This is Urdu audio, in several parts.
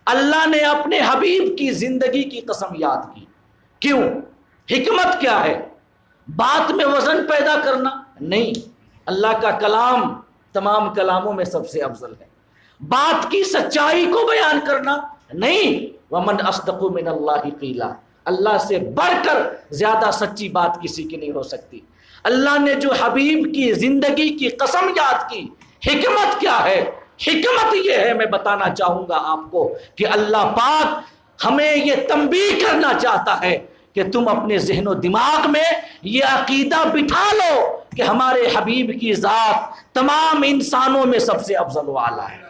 اللہ نے اپنے حبیب کی زندگی کی قسم یاد کی. کیوں؟ حکمت کیا ہے؟ بات میں وزن پیدا کرنا نہیں. اللہ کا کلام تمام کلاموں میں سب سے افضل ہے. بات کی سچائی کو بیان کرنا نہیں. ومن اصدق من اللہ قیلا، اللہ سے بڑھ کر زیادہ سچی بات کسی کی نہیں ہو سکتی. اللہ نے جو حبیب کی زندگی کی قسم یاد کی، حکمت کیا ہے؟ حکمت یہ ہے، میں بتانا چاہوں گا آپ کو کہ اللہ پاک ہمیں یہ تنبیہ کرنا چاہتا ہے کہ تم اپنے ذہن و دماغ میں یہ عقیدہ بٹھا لو کہ ہمارے حبیب کی ذات تمام انسانوں میں سب سے افضل و اعلیٰ ہے.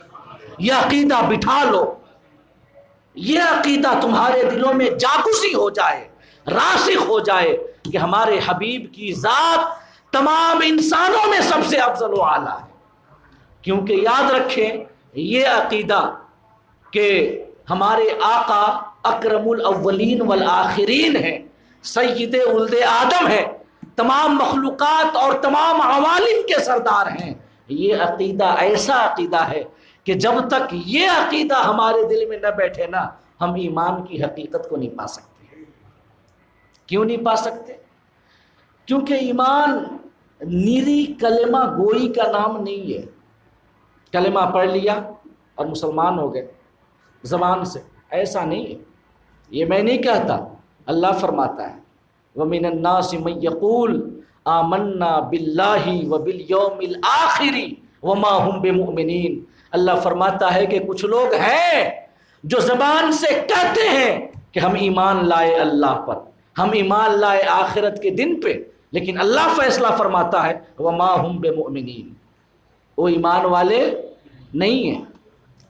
یہ عقیدہ بٹھا لو، یہ عقیدہ تمہارے دلوں میں جاگزی ہو جائے، راسخ ہو جائے کہ ہمارے حبیب کی ذات تمام انسانوں میں سب سے افضل و اعلیٰ ہے. کیونکہ یاد رکھیں یہ عقیدہ کہ ہمارے آقا اکرم الاولین والآخرین ہیں، سید ولد آدم ہیں، تمام مخلوقات اور تمام عوالم کے سردار ہیں، یہ عقیدہ ایسا عقیدہ ہے کہ جب تک یہ عقیدہ ہمارے دل میں نہ بیٹھے نا، ہم ایمان کی حقیقت کو نہیں پا سکتے. کیوں نہیں پا سکتے؟ کیونکہ ایمان نیری کلمہ گوئی کا نام نہیں ہے. کلمہ پڑھ لیا اور مسلمان ہو گئے زبان سے، ایسا نہیں ہے. یہ میں نہیں کہتا، اللہ فرماتا ہے وَمِنَ النَّاسِ مَن يَقُولُ آمَنَّا بِاللَّهِ وَبِالْيَوْمِ الْآخِرِ وَمَا هُمْ بِمُؤْمِنِينَ. اللہ فرماتا ہے کہ کچھ لوگ ہیں جو زبان سے کہتے ہیں کہ ہم ایمان لائے اللہ پر، ہم ایمان لائے آخرت کے دن پہ، لیکن اللہ فیصلہ فرماتا ہے وَمَا هُمْ بِمُؤْمِنِينَ، وہ ایمان والے نہیں ہیں.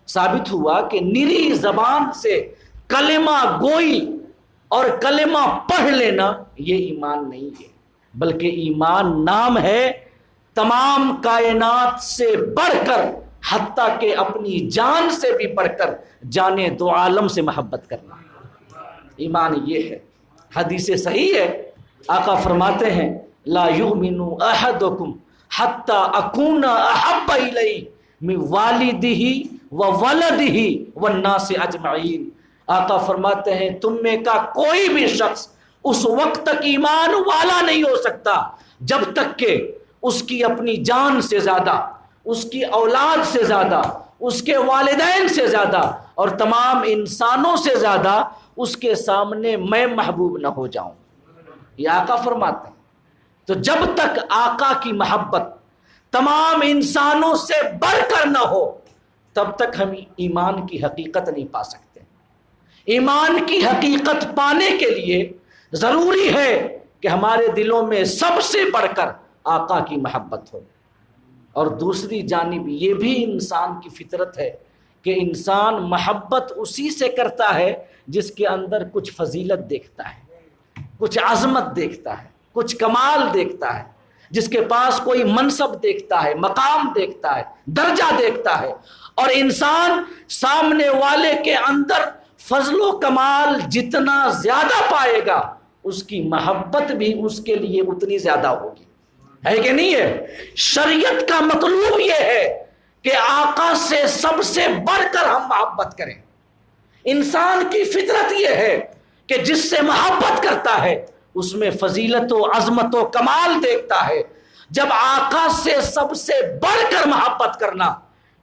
ثابت ہوا کہ نری زبان سے کلمہ گوئی اور کلمہ پڑھ لینا یہ ایمان نہیں ہے، بلکہ ایمان نام ہے تمام کائنات سے بڑھ کر، حتیٰ کہ اپنی جان سے بھی بڑھ کر جانے دو عالم سے محبت کرنا. ایمان یہ ہے. حدیث صحیح ہے، آقا فرماتے ہیں لا یؤمن احدکم حتی اکون احب الیہ من والدہ وولدہ والناس اجمعین. آقا فرماتے ہیں تم میں کا کوئی بھی شخص اس وقت تک ایمان والا نہیں ہو سکتا جب تک کہ اس کی اپنی جان سے زیادہ، اس کی اولاد سے زیادہ، اس کے والدین سے زیادہ اور تمام انسانوں سے زیادہ اس کے سامنے میں محبوب نہ ہو جاؤں. یہ آقا فرماتے ہیں. تو جب تک آقا کی محبت تمام انسانوں سے بڑھ کر نہ ہو تب تک ہم ایمان کی حقیقت نہیں پا سکتے. ایمان کی حقیقت پانے کے لیے ضروری ہے کہ ہمارے دلوں میں سب سے بڑھ کر آقا کی محبت ہو. اور دوسری جانب یہ بھی انسان کی فطرت ہے کہ انسان محبت اسی سے کرتا ہے جس کے اندر کچھ فضیلت دیکھتا ہے، کچھ عظمت دیکھتا ہے، کچھ کمال دیکھتا ہے، جس کے پاس کوئی منصب دیکھتا ہے، مقام دیکھتا ہے، درجہ دیکھتا ہے. اور انسان سامنے والے کے اندر فضل و کمال جتنا زیادہ پائے گا اس کی محبت بھی اس کے لیے اتنی زیادہ ہوگی. ہے کہ نہیں ہے؟ شریعت کا مطلوب یہ ہے کہ آقا سے سب سے بڑھ کر ہم محبت کریں. انسان کی فطرت یہ ہے کہ جس سے محبت کرتا ہے اس میں فضیلت و عظمت و کمال دیکھتا ہے. جب آقا سے سب سے بڑھ کر محبت کرنا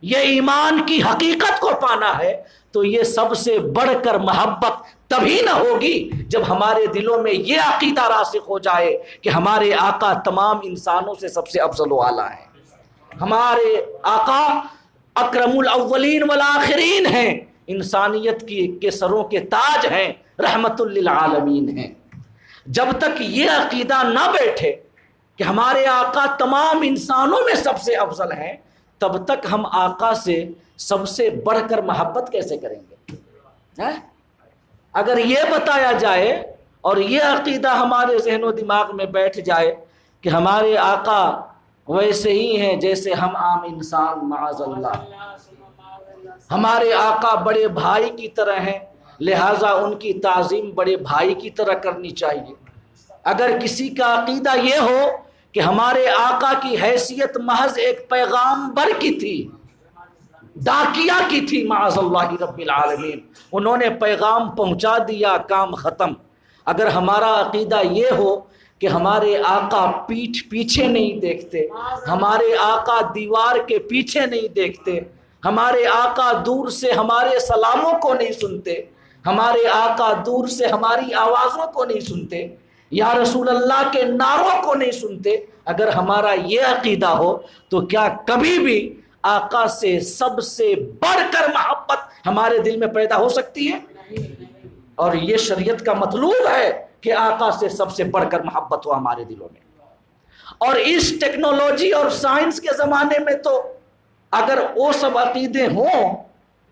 یہ ایمان کی حقیقت کو پانا ہے تو یہ سب سے بڑھ کر محبت تبھی نہ ہوگی جب ہمارے دلوں میں یہ عقیدہ راسخ ہو جائے کہ ہمارے آقا تمام انسانوں سے سب سے افضل و اعلیٰ ہیں. ہمارے آقا اکرم الاولین والآخرین ہیں، انسانیت کے سروں کے تاج ہیں، رحمت للعالمین ہیں. جب تک یہ عقیدہ نہ بیٹھے کہ ہمارے آقا تمام انسانوں میں سب سے افضل ہیں تب تک ہم آقا سے سب سے بڑھ کر محبت کیسے کریں گے؟ اگر یہ بتایا جائے اور یہ عقیدہ ہمارے ذہن و دماغ میں بیٹھ جائے کہ ہمارے آقا ویسے ہی ہیں جیسے ہم عام انسان، معاذ اللہ، ہمارے آقا بڑے بھائی کی طرح ہیں لہٰذا ان کی تعظیم بڑے بھائی کی طرح کرنی چاہیے. اگر کسی کا عقیدہ یہ ہو کہ ہمارے آقا کی حیثیت محض ایک پیغامبر کی تھی، ڈاکیا کی تھی معاذ اللہ رب العالمین، انہوں نے پیغام پہنچا دیا، کام ختم۔ اگر ہمارا عقیدہ یہ ہو کہ ہمارے آقا پیٹھ پیچھے نہیں دیکھتے، ہمارے آقا دیوار کے پیچھے نہیں دیکھتے، ہمارے آقا دور سے ہمارے سلاموں کو نہیں سنتے، ہمارے آقا دور سے ہماری آوازوں کو نہیں سنتے، یا رسول اللہ کے نعروں کو نہیں سنتے، اگر ہمارا یہ عقیدہ ہو تو کیا کبھی بھی آقا سے سب سے بڑھ کر محبت ہمارے دل میں پیدا ہو سکتی ہے؟ اور یہ شریعت کا مطلوب ہے کہ آقا سے سب سے بڑھ کر محبت ہو ہمارے دلوں میں۔ اور اس ٹیکنالوجی اور سائنس کے زمانے میں تو اگر وہ سب عقیدے ہوں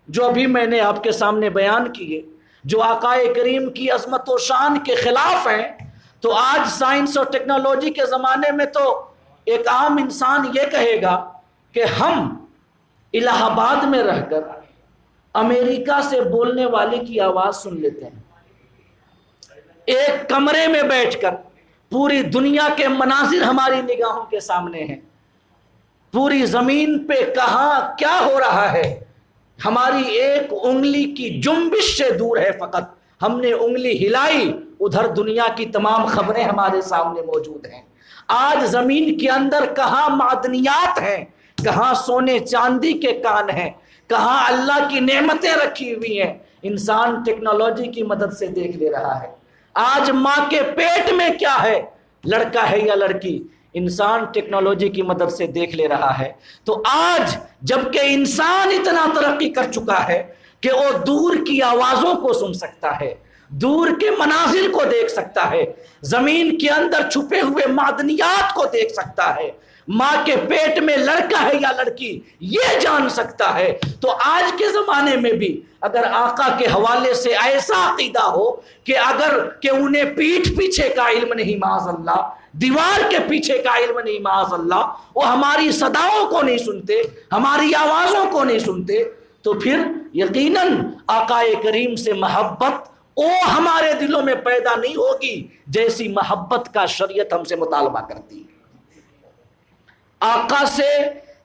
جو ابھی میں نے آپ کے سامنے بیان کیے، جو آقا کریم کی عظمت و شان کے خلاف ہیں، تو آج سائنس اور ٹیکنالوجی کے زمانے میں تو ایک عام انسان یہ کہے گا کہ ہم الہ آباد میں رہ کر امریکہ سے بولنے والے کی آواز سن لیتے ہیں، ایک کمرے میں بیٹھ کر پوری دنیا کے مناظر ہماری نگاہوں کے سامنے ہیں، پوری زمین پہ کہاں کیا ہو رہا ہے ہماری ایک انگلی کی جنبش سے دور ہے، فقط ہم نے انگلی ہلائی ادھر دنیا کی تمام خبریں ہمارے سامنے موجود ہیں۔ آج زمین کے اندر کہاں معدنیات ہیں، کہاں سونے چاندی کے کان ہیں، کہاں اللہ کی نعمتیں رکھی ہوئی ہیں، انسان ٹیکنالوجی کی مدد سے دیکھ لے رہا ہے۔ آج ماں کے پیٹ میں کیا ہے، لڑکا ہے یا لڑکی، انسان ٹیکنالوجی کی مدد سے دیکھ لے رہا ہے۔ تو آج جب کہ انسان اتنا ترقی کر چکا ہے کہ وہ دور کی آوازوں کو سن سکتا ہے، دور کے مناظر کو دیکھ سکتا ہے، زمین کے اندر چھپے ہوئے معدنیات کو دیکھ سکتا ہے، ماں کے پیٹ میں لڑکا ہے یا لڑکی یہ جان سکتا ہے، تو آج کے زمانے میں بھی اگر آقا کے حوالے سے ایسا عقیدہ ہو کہ انہیں پیٹھ پیچھے کا علم نہیں معاذ اللہ، دیوار کے پیچھے کا علم نہیں معاذ اللہ، وہ ہماری صداؤں کو نہیں سنتے، ہماری آوازوں کو نہیں سنتے، تو پھر یقیناً آقا کریم سے محبت وہ ہمارے دلوں میں پیدا نہیں ہوگی جیسی محبت کا شریعت ہم سے مطالبہ کرتی ہے۔ آقا سے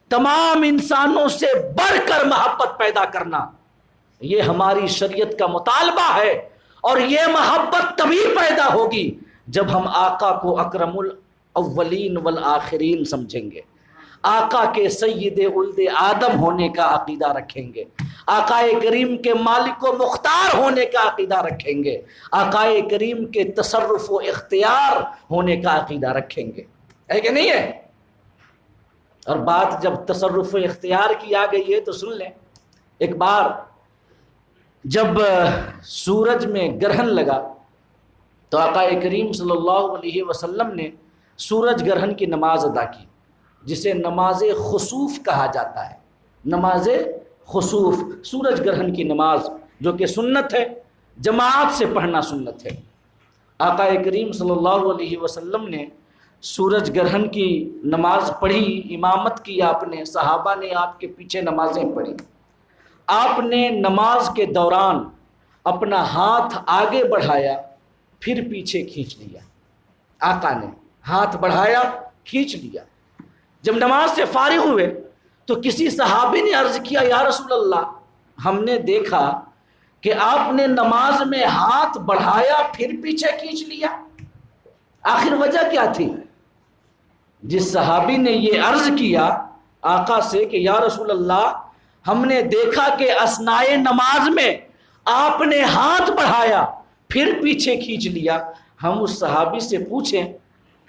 تمام انسانوں سے بڑھ کر محبت پیدا کرنا یہ ہماری شریعت کا مطالبہ ہے، اور یہ محبت تبھی پیدا ہوگی جب ہم آقا کو اکرم الاولین والآخرین سمجھیں گے، آقا کے سید ولد آدم ہونے کا عقیدہ رکھیں گے، آقا کریم کے مالک و مختار ہونے کا عقیدہ رکھیں گے، آقا کریم کے تصرف و اختیار ہونے کا عقیدہ رکھیں گے، ہے کہ نہیں ہے؟ اور بات جب تصرف و اختیار کی آ گئی ہے تو سن لیں، ایک بار جب سورج میں گرہن لگا تو آقا کریم صلی اللہ علیہ وسلم نے سورج گرہن کی نماز ادا کی، جسے نماز خسوف کہا جاتا ہے، نماز خسوف، سورج گرہن کی نماز جو کہ سنت ہے، جماعت سے پڑھنا سنت ہے۔ آقا کریم صلی اللہ علیہ وسلم نے سورج گرہن کی نماز پڑھی، امامت کی آپ نے، صحابہ نے آپ کے پیچھے نمازیں پڑھی۔ آپ نے نماز کے دوران اپنا ہاتھ آگے بڑھایا پھر پیچھے کھینچ لیا، آقا نے ہاتھ بڑھایا کھینچ لیا۔ جب نماز سے فارغ ہوئے تو کسی صحابی نے عرض کیا، یا رسول اللہ ہم نے دیکھا کہ آپ نے نماز میں ہاتھ بڑھایا پھر پیچھے کھینچ لیا، آخر وجہ کیا تھی؟ جس صحابی نے یہ عرض کیا آقا سے کہ یا رسول اللہ ہم نے دیکھا کہ اثنائے نماز میں آپ نے ہاتھ بڑھایا پھر پیچھے کھینچ لیا، ہم اس صحابی سے پوچھیں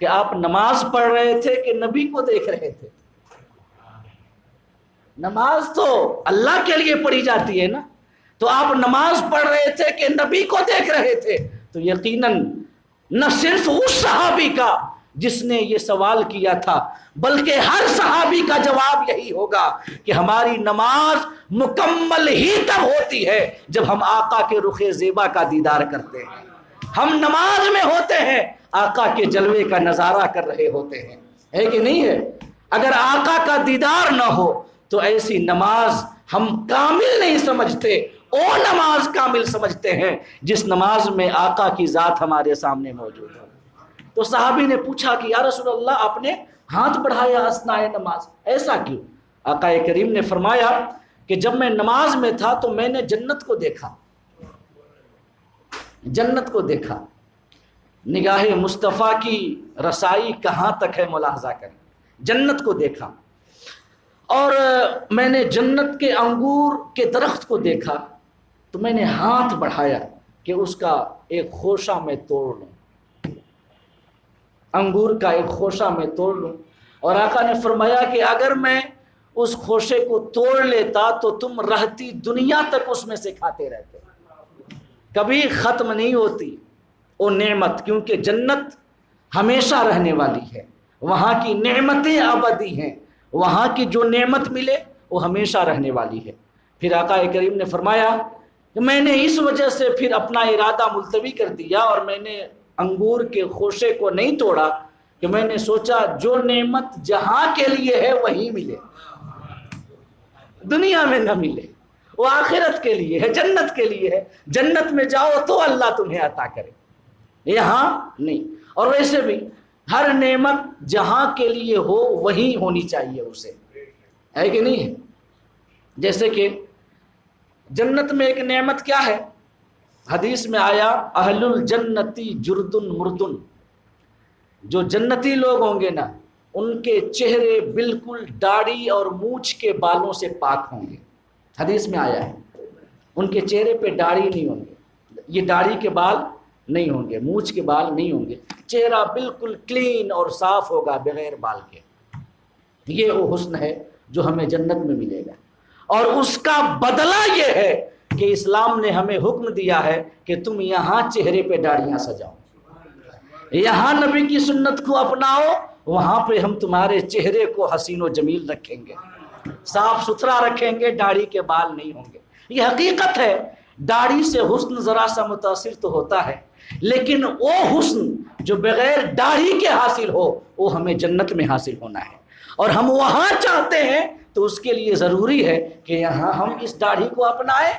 کہ آپ نماز پڑھ رہے تھے کہ نبی کو دیکھ رہے تھے؟ نماز تو اللہ کے لیے پڑھی جاتی ہے نا، تو آپ نماز پڑھ رہے تھے کہ نبی کو دیکھ رہے تھے؟ تو یقیناً نہ صرف اس صحابی کا جس نے یہ سوال کیا تھا بلکہ ہر صحابی کا جواب یہی ہوگا کہ ہماری نماز مکمل ہی تب ہوتی ہے جب ہم آقا کے رخ زیبا کا دیدار کرتے ہیں، ہم نماز میں ہوتے ہیں آقا کے جلوے کا نظارہ کر رہے ہوتے ہیں، ہے کہ نہیں ہے؟ اگر آقا کا دیدار نہ ہو تو ایسی نماز ہم کامل نہیں سمجھتے، وہ نماز کامل سمجھتے ہیں جس نماز میں آقا کی ذات ہمارے سامنے موجود ہے۔ تو صحابی نے پوچھا کہ یا رسول اللہ آپ نے ہاتھ بڑھایا اثناء نماز، ایسا کیوں؟ آقا کریم نے فرمایا کہ جب میں نماز میں تھا تو میں نے جنت کو دیکھا، جنت کو دیکھا۔ نگاہ مصطفیٰ کی رسائی کہاں تک ہے ملاحظہ کریں، جنت کو دیکھا۔ اور میں نے جنت کے انگور کے درخت کو دیکھا تو میں نے ہاتھ بڑھایا کہ اس کا ایک خوشہ میں توڑ لوں، انگور کا ایک خوشہ میں توڑ لوں۔ اور آقا نے فرمایا کہ اگر میں اس خوشے کو توڑ لیتا تو تم رہتی دنیا تک اس میں سے کھاتے رہتے، کبھی ختم نہیں ہوتی وہ نعمت، کیونکہ جنت ہمیشہ رہنے والی ہے، وہاں کی نعمتیں ابدی ہیں، وہاں کی جو نعمت ملے وہ ہمیشہ رہنے والی ہے۔ پھر آقا کریم نے فرمایا کہ میں نے اس وجہ سے پھر اپنا ارادہ ملتوی کر دیا اور میں نے انگور کے خوشے کو نہیں توڑا کہ میں نے سوچا جو نعمت جہاں کے لیے ہے وہی ملے، دنیا میں نہ ملے، وہ آخرت کے لیے ہے، جنت کے لیے ہے، جنت میں جاؤ تو اللہ تمہیں عطا کرے، یہاں نہیں۔ اور ویسے بھی ہر نعمت جہاں کے لیے ہو وہی ہونی چاہیے، اسے ہے کہ نہیں ہے؟ جیسے کہ جنت میں ایک نعمت کیا ہے؟ حدیث میں آیا اہل الجنتی جردن مردن، جو جنتی لوگ ہوں گے نا ان کے چہرے بالکل داڑھی اور مونچھ کے بالوں سے پاک ہوں گے۔ حدیث میں آیا ہے ان کے چہرے پہ داڑھی نہیں ہوں گے، یہ داڑھی کے بال نہیں ہوں گے، مونچھ کے بال نہیں ہوں گے، چہرہ بالکل کلین اور صاف ہوگا بغیر بال کے۔ یہ وہ حسن ہے جو ہمیں جنت میں ملے گا، اور اس کا بدلہ یہ ہے کہ اسلام نے ہمیں حکم دیا ہے کہ تم یہاں چہرے پہ داڑھیاں سجاؤ، یہاں نبی کی سنت کو اپناؤ، وہاں پہ ہم تمہارے چہرے کو حسین و جمیل رکھیں گے، صاف ستھرا رکھیں گے، داڑھی کے بال نہیں ہوں گے۔ یہ حقیقت ہے، داڑھی سے حسن ذرا سا متاثر تو ہوتا ہے، لیکن وہ حسن جو بغیر داڑھی کے حاصل ہو وہ ہمیں جنت میں حاصل ہونا ہے، اور ہم وہاں چاہتے ہیں تو اس کے لیے ضروری ہے کہ یہاں ہم اس داڑھی کو اپنائیں،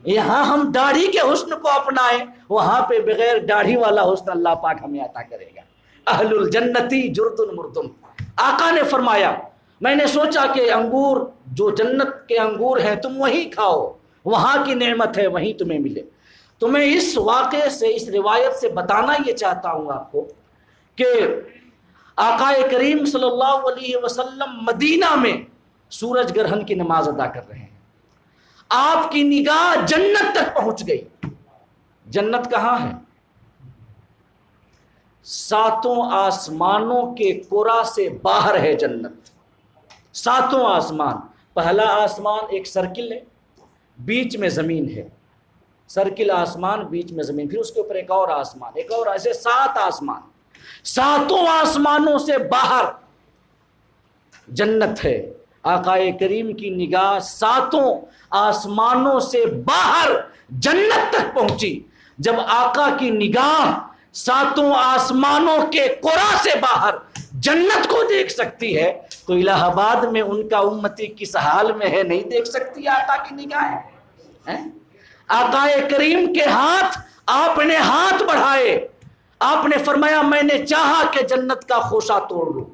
یہاں ہم داڑھی کے حسن کو اپنائیں، وہاں پہ بغیر داڑھی والا حسن اللہ پاک ہمیں عطا کرے گا۔ اہل الجنتی جردن مردن۔ آقا نے فرمایا میں نے سوچا کہ انگور جو جنت کے انگور ہیں تم وہی کھاؤ، وہاں کی نعمت ہے وہیں تمہیں ملے۔ تو میں اس واقعے سے، اس روایت سے بتانا یہ چاہتا ہوں آپ کو کہ آقا کریم صلی اللہ علیہ وسلم مدینہ میں سورج گرہن کی نماز ادا کر رہے ہیں، آپ کی نگاہ جنت تک پہنچ گئی۔ جنت کہاں ہے؟ ساتوں آسمانوں کے قرا سے باہر ہے جنت، ساتوں آسمان۔ پہلا آسمان ایک سرکل ہے، بیچ میں زمین ہے، سرکل آسمان بیچ میں زمین، پھر اس کے اوپر ایک اور آسمان، ایک اور، ایسے 7 آسمان، ساتوں آسمانوں سے باہر جنت ہے۔ آقا کریم کی نگاہ ساتوں آسمانوں سے باہر جنت تک پہنچی۔ جب آقا کی نگاہ ساتوں آسمانوں کے قرا سے باہر جنت کو دیکھ سکتی ہے تو الہ آباد میں ان کا امتی کس حال میں ہے نہیں دیکھ سکتی آقا کی نگاہ؟ آقا کریم کے ہاتھ، آپ نے ہاتھ بڑھائے، آپ نے فرمایا میں نے چاہا کہ جنت کا خوشہ توڑ لوں۔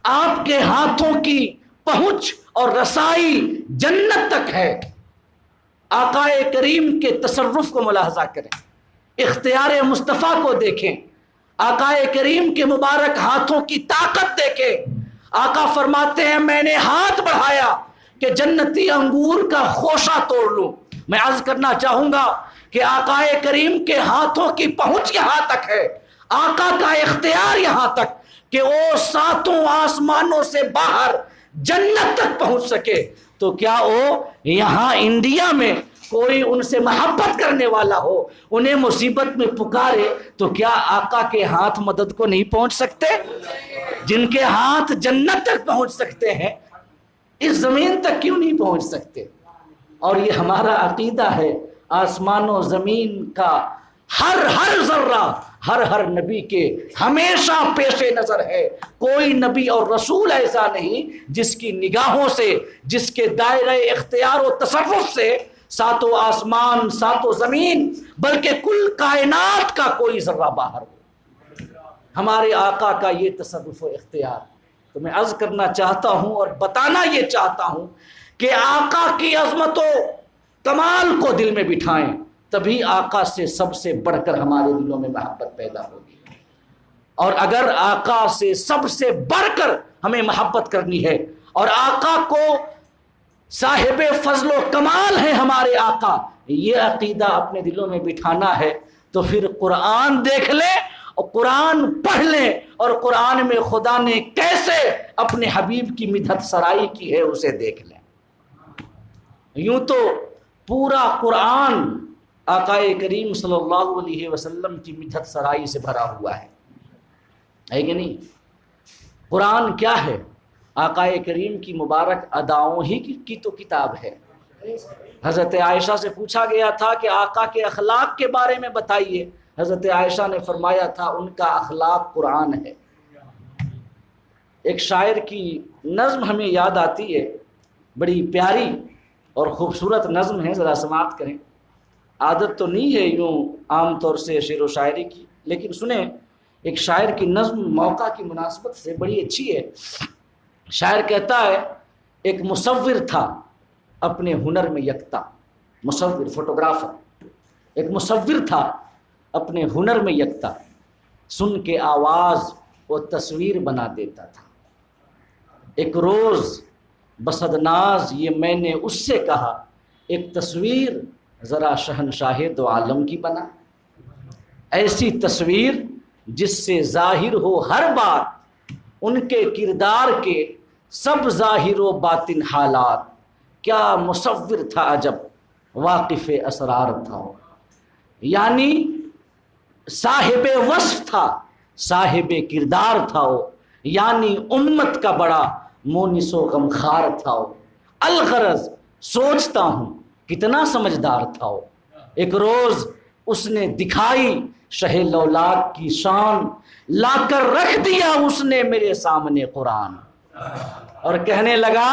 آپ کے ہاتھوں کی پہنچ اور رسائی جنت تک ہے۔ آقا کریم کے تصرف کو ملاحظہ کریں، اختیار مصطفیٰ کو دیکھیں، آقا کریم کے مبارک ہاتھوں کی طاقت دیکھیں۔ آقا فرماتے ہیں میں نے ہاتھ بڑھایا کہ جنتی انگور کا خوشہ توڑ لوں۔ میں عرض کرنا چاہوں گا کہ آقا کریم کے ہاتھوں کی پہنچ یہاں تک ہے، آقا کا اختیار یہاں تک کہ وہ ساتوں آسمانوں سے باہر جنت تک پہنچ سکے، تو کیا وہ یہاں انڈیا میں کوئی ان سے محبت کرنے والا ہو، انہیں مصیبت میں پکارے تو کیا آقا کے ہاتھ مدد کو نہیں پہنچ سکتے؟ جن کے ہاتھ جنت تک پہنچ سکتے ہیں اس زمین تک کیوں نہیں پہنچ سکتے؟ اور یہ ہمارا عقیدہ ہے، آسمان و زمین کا ہر ذرہ ہر نبی کے ہمیشہ پیش نظر ہے۔ کوئی نبی اور رسول ایسا نہیں جس کی نگاہوں سے، جس کے دائرہ اختیار و تصرف سے ساتوں آسمان، ساتوں زمین، بلکہ کل کائنات کا کوئی ذرہ باہر ہو۔ ہمارے آقا کا یہ تصرف و اختیار۔ تو میں عرض کرنا چاہتا ہوں اور بتانا یہ چاہتا ہوں کہ آقا کی عظمت و کمال کو دل میں بٹھائیں، تبھی آقا سے سب سے بڑھ کر ہمارے دلوں میں محبت پیدا ہوگی۔ اور اگر آقا سے سب سے بڑھ کر ہمیں محبت کرنی ہے اور آقا کو صاحب فضل و کمال ہے ہمارے آقا، یہ عقیدہ اپنے دلوں میں بٹھانا ہے تو پھر قرآن دیکھ لیں اور قرآن پڑھ لیں، اور قرآن میں خدا نے کیسے اپنے حبیب کی مدحت سرائی کی ہے اسے دیکھ لیں۔ یوں تو پورا قرآن آقا کریم صلی اللہ علیہ وسلم کی مدحت سرائی سے بھرا ہوا ہے کہ نہیں؟ قرآن کیا ہے؟ آقا کریم کی مبارک اداؤں ہی کی تو کتاب ہے۔ حضرت عائشہ سے پوچھا گیا تھا کہ آقا کے اخلاق کے بارے میں بتائیے، حضرت عائشہ نے فرمایا تھا ان کا اخلاق قرآن ہے۔ ایک شاعر کی نظم ہمیں یاد آتی ہے، بڑی پیاری اور خوبصورت نظم ہے، ذرا سماعت کریں۔ عادت تو نہیں ہے یوں عام طور سے شعر و شاعری کی، لیکن سنیں ایک شاعر کی نظم موقع کی مناسبت سے بڑی اچھی ہے۔ شاعر کہتا ہے ایک مصور تھا اپنے ہنر میں یکتا، مصور فوٹوگرافر، ایک مصور تھا اپنے ہنر میں یکتا، سن کے آواز وہ تصویر بنا دیتا تھا۔ ایک روز بصدناز یہ میں نے اس سے کہا، ایک تصویر ذرا شہنشاہ دو عالم کی بنا، ایسی تصویر جس سے ظاہر ہو ہر بات ان کے کردار کے سب ظاہر و باطن حالات۔ کیا مصور تھا عجب، واقف اسرار تھا، یعنی صاحب وصف تھا، صاحب کردار تھا وہ، یعنی امت کا بڑا مونس و غمخوار تھا وہ۔ الغرض سوچتا ہوں کتنا سمجھدار تھا وہ۔ ایک روز اس نے دکھائی شہ لولاک کی شان، لا کر رکھ دیا اس نے میرے سامنے قرآن، اور کہنے لگا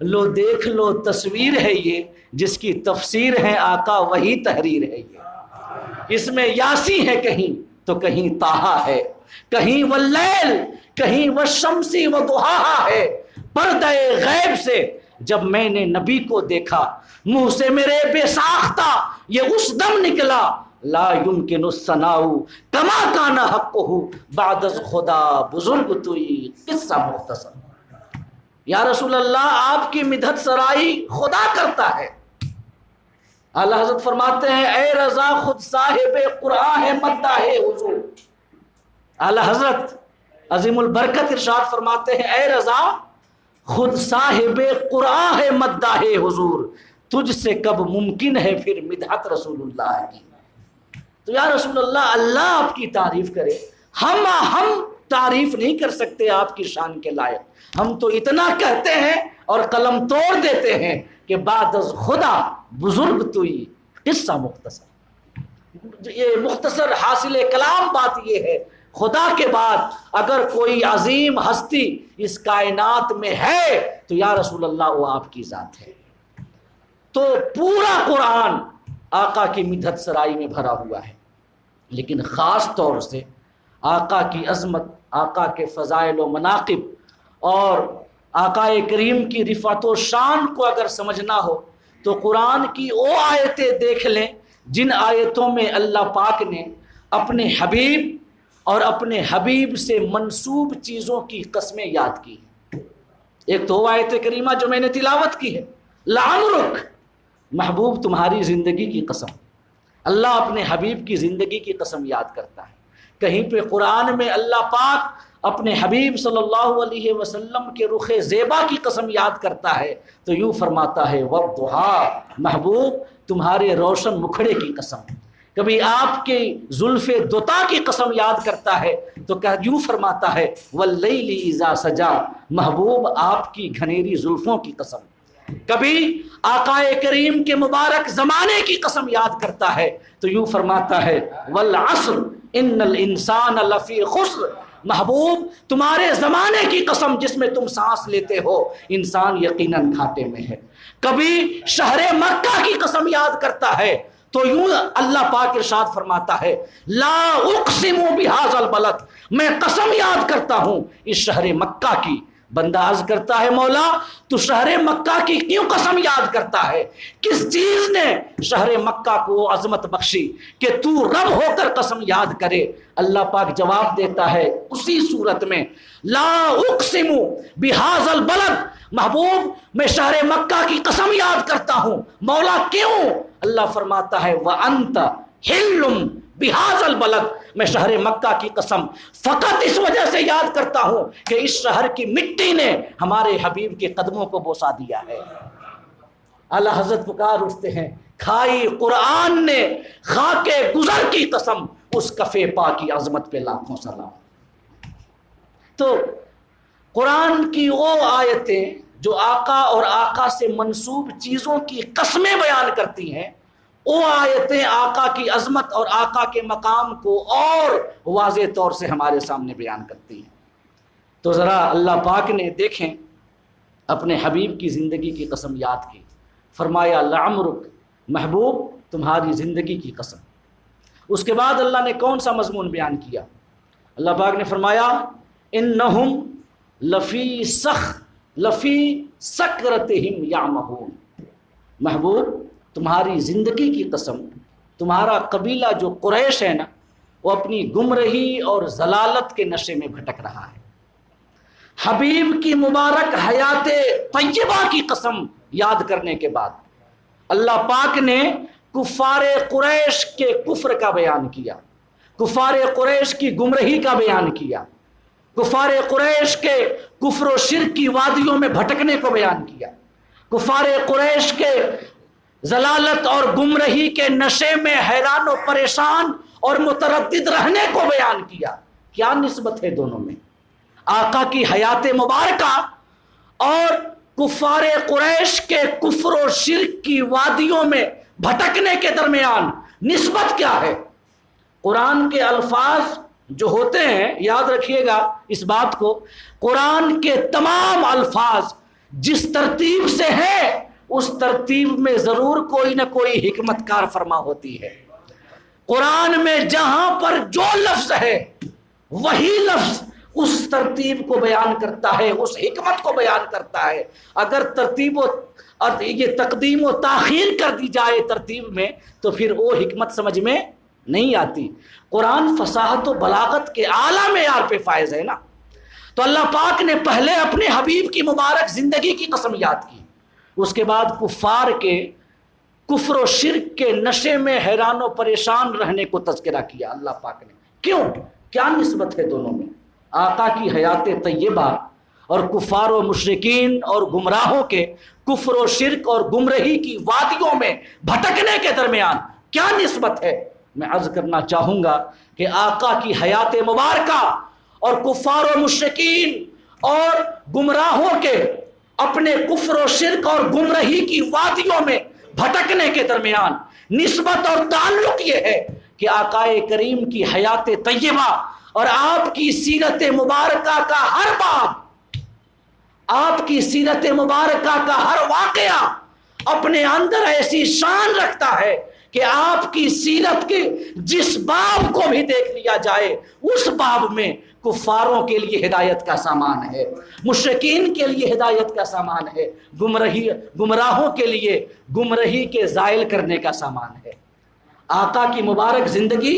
لو دیکھ لو تصویر ہے یہ، جس کی تفسیر ہے آقا وہی تحریر ہے یہ۔ اس میں یاسی ہے کہیں تو کہیں طٰہٰ ہے، کہیں واللیل کہیں والشمسی وضحاہا ہے۔ پردہ غیب سے جب میں نے نبی کو دیکھا، منہ سے میرے بے ساختہ یہ اس دم نکلا، لا یمکن الثناء کما کان حقہ بعد از خدا بزرگ توئی۔ قصہ مختصر۔ یا رسول اللہ آپ کی مدحت سرائی خدا کرتا ہے۔ اعلیٰ حضرت فرماتے ہیں اے رضا خود صاحب قرآن ہے مداح حضور۔ اعلیٰ حضرت عظیم البرکت ارشاد فرماتے ہیں اے رضا خود صاحب قرآن ہے مداح حضور، تجھ سے کب ممکن ہے پھر مدحت رسول اللہ کی۔ تو یا رسول اللہ اللہ آپ کی تعریف کرے، ہم تعریف نہیں کر سکتے آپ کی شان کے لائق، ہم تو اتنا کہتے ہیں اور قلم توڑ دیتے ہیں کہ بعد از خدا بزرگ توئی۔ قصہ مختصر، یہ مختصر حاصل کلام بات یہ ہے، خدا کے بعد اگر کوئی عظیم ہستی اس کائنات میں ہے تو یا رسول اللہ وہ آپ کی ذات ہے۔ تو پورا قرآن آقا کی مدحت سرائی میں بھرا ہوا ہے، لیکن خاص طور سے آقا کی عظمت، آقا کے فضائل و مناقب اور آقا کریم کی رفعت و شان کو اگر سمجھنا ہو تو قرآن کی وہ آیتیں دیکھ لیں جن آیتوں میں اللہ پاک نے اپنے حبیب اور اپنے حبیب سے منسوب چیزوں کی قسمیں یاد کی ہیں۔ ایک تو وہ آیت کریمہ جو میں نے تلاوت کی ہے، لعمرک، محبوب تمہاری زندگی کی قسم۔ اللہ اپنے حبیب کی زندگی کی قسم یاد کرتا ہے۔ کہیں پہ قرآن میں اللہ پاک اپنے حبیب صلی اللہ علیہ وسلم کے رخ زیبا کی قسم یاد کرتا ہے تو یوں فرماتا ہے والضحیٰ، محبوب تمہارے روشن مکھڑے کی قسم۔ کبھی آپ کے زلف دوتا کی قسم یاد کرتا ہے تو یوں فرماتا ہے واللیل اذا سجا، محبوب آپ کی گھنیری زلفوں کی قسم۔ کبھی آقا کریم کے مبارک زمانے کی قسم یاد کرتا ہے تو یوں فرماتا ہے والعصر ان الانسان لفی خسر، محبوب تمہارے زمانے کی قسم جس میں تم سانس لیتے ہو انسان یقیناً گھاٹے میں ہے۔ کبھی شہر مکہ کی قسم یاد کرتا ہے تو یوں اللہ پاک ارشاد فرماتا ہے لا اقسم بہذا البلد، میں قسم یاد کرتا ہوں اس شہر مکہ کی، بندہ عرض کرتا ہے مولا تو شہر مکہ کی کیوں قسم یاد کرتا ہے؟ کس چیز نے شہر مکہ کو عظمت بخشی کہ تو رب ہو کر قسم یاد کرے؟ اللہ پاک جواب دیتا ہے اسی صورت میں، لا اقسم بہذا البلد، محبوب میں شہر مکہ کی قسم یاد کرتا ہوں۔ مولا کیوں؟ اللہ فرماتا ہے وَأَنْتَ حِلٌّ بہذا البلد، میں شہر مکہ کی قسم فقط اس وجہ سے یاد کرتا ہوں کہ اس شہر کی مٹی نے ہمارے حبیب کے قدموں کو بوسا دیا ہے۔ اعلی حضرت پکار اٹھتے ہیں کھائی قرآن نے خاک گزر کی قسم، اس کفے پا کی عظمت پہ لاکھوں سلام۔ تو قرآن کی وہ آیتیں جو آقا اور آقا سے منسوب چیزوں کی قسمیں بیان کرتی ہیں، وہ آیتیں آقا کی عظمت اور آقا کے مقام کو اور واضح طور سے ہمارے سامنے بیان کرتی ہیں۔ تو ذرا اللہ پاک نے دیکھیں اپنے حبیب کی زندگی کی قسم یاد کی، فرمایا لعمرک، محبوب تمہاری زندگی کی قسم۔ اس کے بعد اللہ نے کون سا مضمون بیان کیا؟ اللہ پاک نے فرمایا انہم لفی سکرتہم یعمہون، محبوب تمہاری زندگی کی قسم، تمہارا قبیلہ جو قریش ہے نا، وہ اپنی گمرہی اور ضلالت کے نشے میں بھٹک رہا ہے۔ حبیب کی مبارک حیات طیبہ کی قسم یاد کرنے کے بعد اللہ پاک نے کفار قریش کے کفر کا بیان کیا، کفار قریش کی گمرہی کا بیان کیا، کفار قریش کے کفر و شرک کی وادیوں میں بھٹکنے کو بیان کیا، کفار قریش کے ضلالت اور گمرہی کے نشے میں حیران و پریشان اور متردد رہنے کو بیان کیا۔ کیا نسبت ہے دونوں میں؟ آقا کی حیات مبارکہ اور کفار قریش کے کفر و شرک کی وادیوں میں بھٹکنے کے درمیان نسبت کیا ہے؟ قرآن کے الفاظ جو ہوتے ہیں، یاد رکھیے گا اس بات کو، قرآن کے تمام الفاظ جس ترتیب سے ہیں اس ترتیب میں ضرور کوئی نہ کوئی حکمت کار فرما ہوتی ہے۔ قرآن میں جہاں پر جو لفظ ہے وہی لفظ اس ترتیب کو بیان کرتا ہے، اس حکمت کو بیان کرتا ہے۔ اگر ترتیب اور یہ تقدیم و تاخیر کر دی جائے ترتیب میں تو پھر وہ حکمت سمجھ میں نہیں آتی۔ قرآن فصاحت و بلاغت کے اعلیٰ معیار پہ فائز ہے نا۔ تو اللہ پاک نے پہلے اپنے حبیب کی مبارک زندگی کی قسم یاد کی، اس کے بعد کفار کے کفر و شرک کے نشے میں حیران و پریشان رہنے کو تذکرہ کیا اللہ پاک نے۔ کیوں؟ کیا نسبت ہے دونوں میں؟ آقا کی حیات طیبہ اور کفار و مشرکین اور گمراہوں کے کفر و شرک اور گمرہی کی وادیوں میں بھٹکنے کے درمیان کیا نسبت ہے؟ میں عرض کرنا چاہوں گا کہ آقا کی حیات مبارکہ اور کفار و مشرکین اور گمراہوں کے اپنے کفر و شرک اور گمرہی کی وادیوں میں بھٹکنے کے درمیان نسبت اور تعلق یہ ہے کہ آقا کریم کی حیات طیبہ اور آپ کی سیرت مبارکہ کا ہر باب، آپ کی سیرت مبارکہ کا ہر واقعہ اپنے اندر ایسی شان رکھتا ہے کہ آپ کی سیرت کے جس باب کو بھی دیکھ لیا جائے اس باب میں کفاروں کے لیے ہدایت کا سامان ہے، مشرکین کے لیے ہدایت کا سامان ہے، گمراہوں کے لیے گمراہی کے زائل کرنے کا سامان ہے۔ آقا کی مبارک زندگی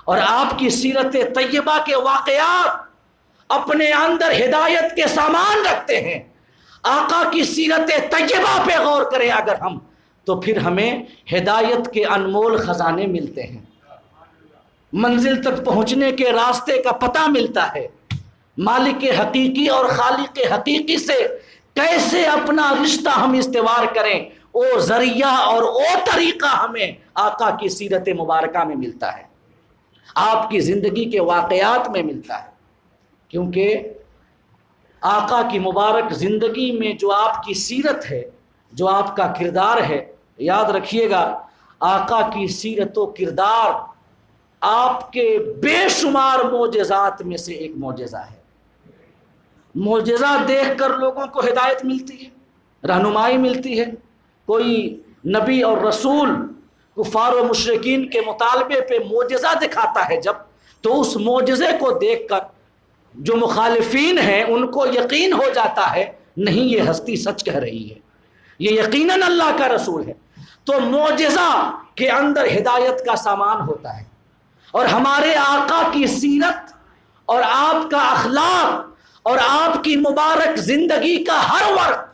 اور آپ کی سیرت طیبہ کے واقعات اپنے اندر ہدایت کے سامان رکھتے ہیں۔ آقا کی سیرت طیبہ پہ غور کریں اگر ہم، تو پھر ہمیں ہدایت کے انمول خزانے ملتے ہیں، منزل تک پہنچنے کے راستے کا پتہ ملتا ہے، مالک حقیقی اور خالق حقیقی سے کیسے اپنا رشتہ ہم استوار کریں، وہ ذریعہ اور وہ طریقہ ہمیں آقا کی سیرت مبارکہ میں ملتا ہے، آپ کی زندگی کے واقعات میں ملتا ہے۔ کیونکہ آقا کی مبارک زندگی میں جو آپ کی سیرت ہے، جو آپ کا کردار ہے، یاد رکھیے گا آقا کی سیرت و کردار آپ کے بے شمار معجزات میں سے ایک معجزہ ہے۔ معجزہ دیکھ کر لوگوں کو ہدایت ملتی ہے، رہنمائی ملتی ہے۔ کوئی نبی اور رسول کفار و مشرکین کے مطالبے پہ معجزہ دکھاتا ہے جب، تو اس معجزے کو دیکھ کر جو مخالفین ہیں ان کو یقین ہو جاتا ہے نہیں یہ ہستی سچ کہہ رہی ہے، یہ یقیناً اللہ کا رسول ہے، تو معجزہ کے اندر ہدایت کا سامان ہوتا ہے، اور ہمارے آقا کی سیرت اور آپ کا اخلاق اور آپ کی مبارک زندگی کا ہر وقت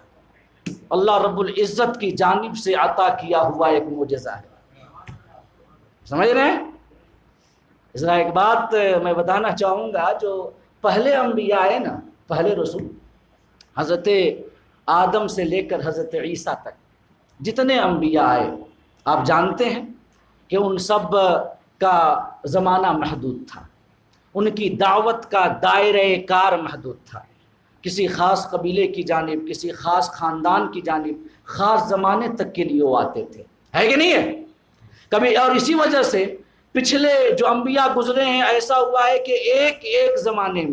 اللہ رب العزت کی جانب سے عطا کیا ہوا ایک معجزہ ہے۔ سمجھ رہے ہیں؟ ذرا ایک بات میں بتانا چاہوں گا، جو پہلے انبیاء آئے نا، پہلے رسول، حضرت آدم سے لے کر حضرت عیسیٰ تک جتنے انبیاء آئے، آپ جانتے ہیں کہ ان سب کا زمانہ محدود تھا، ان کی دعوت کا دائرہ کار محدود تھا، کسی خاص قبیلے کی جانب، کسی خاص خاندان کی جانب، خاص زمانے تک کے لیے وہ آتے تھے، ہے کہ نہیں ہے کبھی؟ اور اسی وجہ سے پچھلے جو انبیاء گزرے ہیں ایسا ہوا ہے کہ ایک ایک زمانے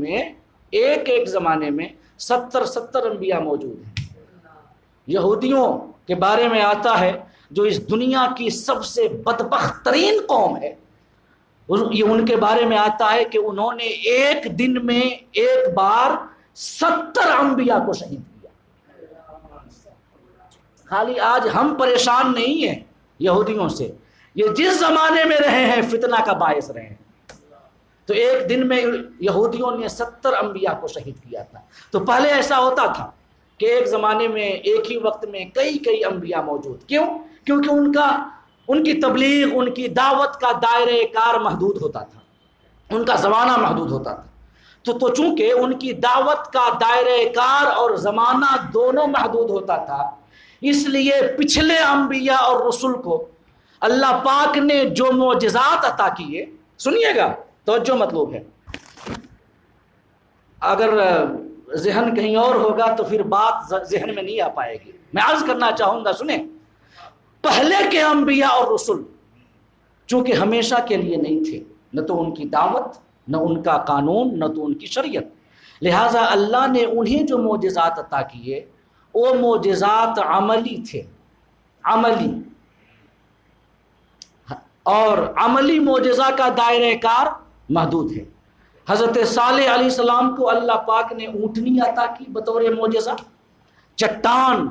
میں 70 انبیاء موجود ہیں۔ یہودیوں کے بارے میں آتا ہے جو اس دنیا کی سب سے بدبخت ترین قوم ہے، یہ ان کے بارے میں آتا ہے کہ انہوں نے ایک دن میں ایک بار 70 انبیاء کو شہید کیا۔ خالی آج ہم پریشان نہیں ہیں یہودیوں سے، یہ جس زمانے میں رہے ہیں فتنہ کا باعث رہے ہیں، تو ایک دن میں یہودیوں نے 70 انبیاء کو شہید کیا تھا۔ تو پہلے ایسا ہوتا تھا کہ ایک زمانے میں ایک ہی وقت میں کئی انبیاء موجود، کیونکہ ان کی تبلیغ، ان کی دعوت کا دائرہ کار محدود ہوتا تھا، ان کا زمانہ محدود ہوتا تھا، تو چونکہ ان کی دعوت کا دائرہ کار اور زمانہ دونوں محدود ہوتا تھا، اس لیے پچھلے انبیاء اور رسل کو اللہ پاک نے جو معجزات عطا کیے، سنیے گا توجہ مطلوب ہے، اگر ذہن کہیں اور ہوگا تو پھر بات ذہن میں نہیں آ پائے گی۔ میں عرض کرنا چاہوں گا، سنیں، پہلے کے انبیاء اور رسل چونکہ ہمیشہ کے لیے نہیں تھے، نہ تو ان کی دعوت، نہ ان کا قانون، نہ تو ان کی شریعت، لہٰذا اللہ نے انہیں جو معجزات عطا کیے وہ معجزات عملی تھے، عملی، اور عملی معجزہ کا دائرہ کار محدود ہے۔ حضرت صالح علیہ السلام کو اللہ پاک نے اونٹنی عطا کی بطور معجزہ، چٹان،